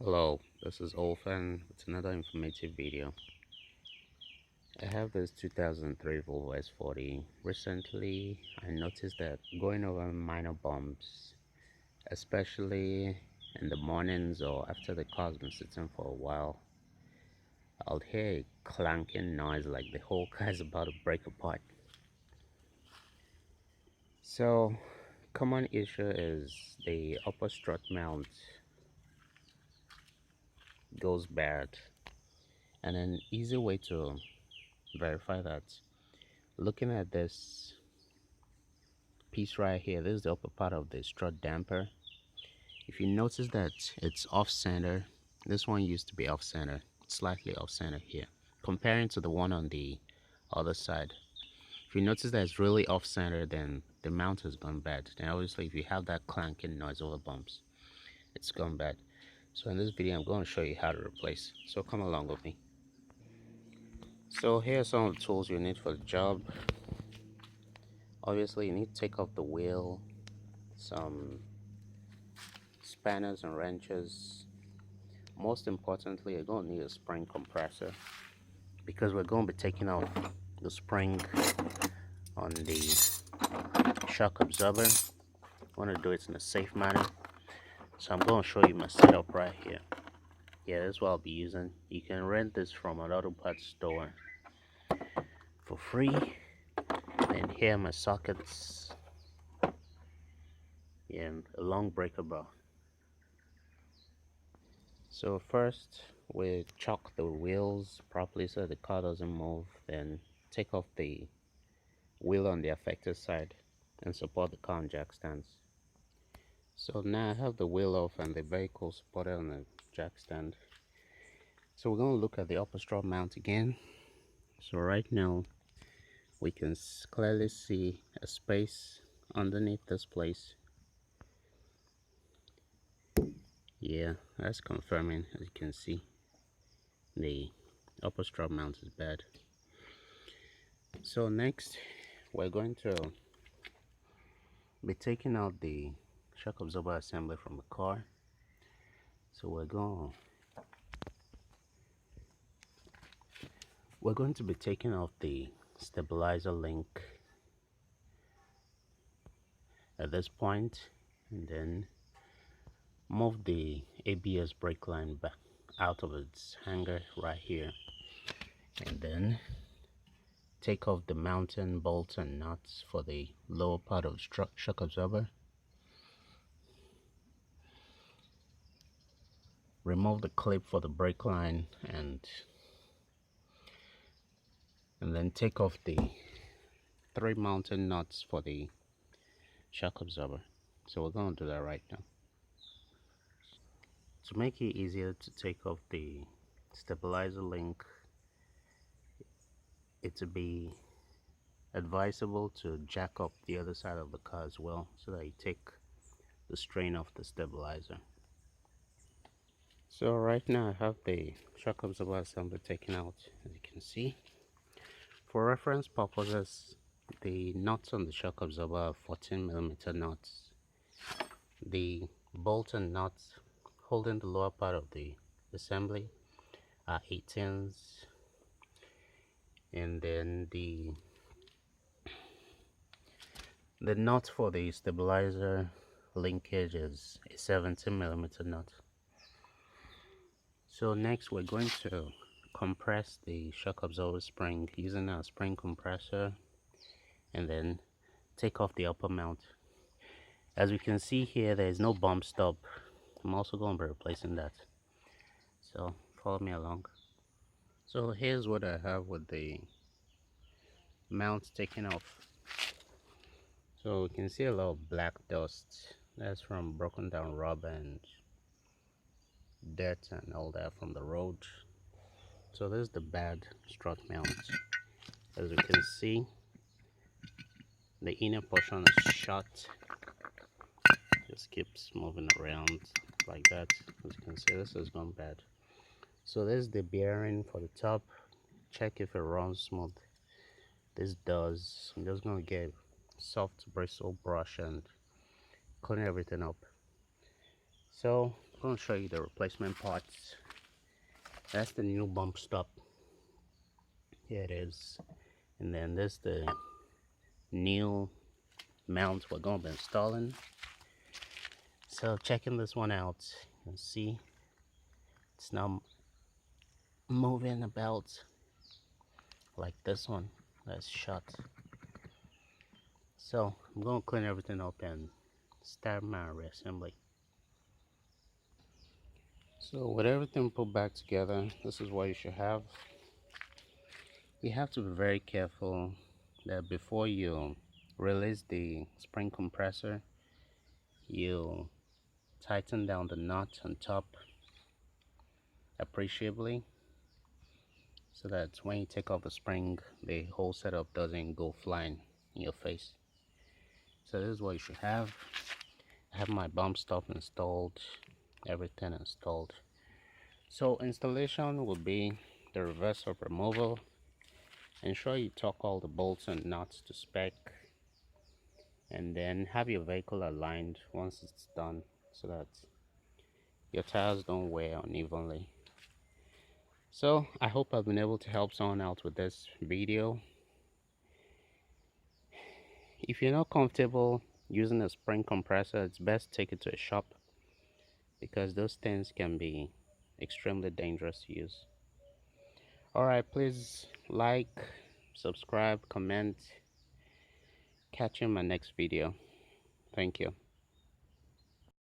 Hello, this is Olfen with another informative video. I have this 2003 Volvo S40. Recently, I noticed that going over minor bumps, especially in the mornings or after the car's been sitting for a while, I'll hear a clanking noise like the whole car is about to break apart. So, common issue is the upper strut mount goes bad, and an easy way to verify that, looking at this piece right here, this is the upper part of the strut damper. If you notice that it's off center, this one used to be off center, slightly off center here, comparing to the one on the other side. If you notice that it's really off center, then the mount has gone bad. Then obviously if you have that clanking noise over bumps, it's gone bad. So in this video I'm going to show you how to replace, so come along with me. So here are some of the tools you need for the job. Obviously you need to take off the wheel, some spanners and wrenches. Most importantly, you're going to need a spring compressor because we're going to be taking off the spring on the shock absorber. I want to do it in a safe manner, so I'm going to show you my setup right here. Yeah, that's what I'll be using. You can rent this from an auto parts store for free. And here are my sockets. Yeah, and a long breaker bar. So first we chock the wheels properly so the car doesn't move, then take off the wheel on the affected side and support the car on jack stands. So now I have the wheel off and the vehicle supported on the jack stand. So we're going to look at the upper strut mount again. So right now we can clearly see a space underneath this place. Yeah, that's confirming. As you can see, the upper strut mount is bad. So next we're going to be taking out the shock absorber assembly from the car. So we're going to be taking off the stabilizer link at this point, and then move the ABS brake line back out of its hanger right here, and then take off the mounting bolts and nuts for the lower part of the shock absorber. Remove the clip for the brake line, and then take off the 3 mounting nuts for the shock absorber. So we're going to do that right now. To make it easier to take off the stabilizer link, it would be advisable to jack up the other side of the car as well, so that you take the strain off the stabilizer. So right now I have the shock absorber assembly taken out, as you can see. For reference purposes, the nuts on the shock absorber are 14mm nuts. The bolt and nuts holding the lower part of the assembly are 18s, and then the nut for the stabilizer linkage is a 17mm nut. So next we're going to compress the shock absorber spring using a spring compressor, and then take off the upper mount. As we can see here, there is no bump stop. I'm also going to be replacing that, so follow me along. So here's what I have with the mount taken off. So we can see a lot of black dust. That's from broken down rubber and dirt and all that from the road. So this is the bad strut mount. As you can see, the inner portion is shut. Just keeps moving around like that. As you can see, this has gone bad. So this is the bearing for the top. Check if it runs smooth. This does. I'm just going to get a soft bristle brush and clean everything up. So going to show you the replacement parts. That's the new bump stop. Here it is. And then this the new mount we're going to be installing. So checking this one out, you can see it's now moving about like this one that's shut. So I'm going to clean everything up and start my reassembly. So with everything put back together, this is what you should have. You have to be very careful that before you release the spring compressor, you tighten down the nut on top appreciably, so that when you take off the spring, the whole setup doesn't go flying in your face. So this is what you should have. I have my bump stop installed, everything installed. So installation will be the reverse of removal. Ensure you torque all the bolts and nuts to spec, and then have your vehicle aligned once it's done so that your tires don't wear unevenly. So I hope I've been able to help someone out with this video. If you're not comfortable using a spring compressor, it's best take it to a shop, because those things can be extremely dangerous to use. Alright, please like, subscribe, comment. Catch you in my next video. Thank you.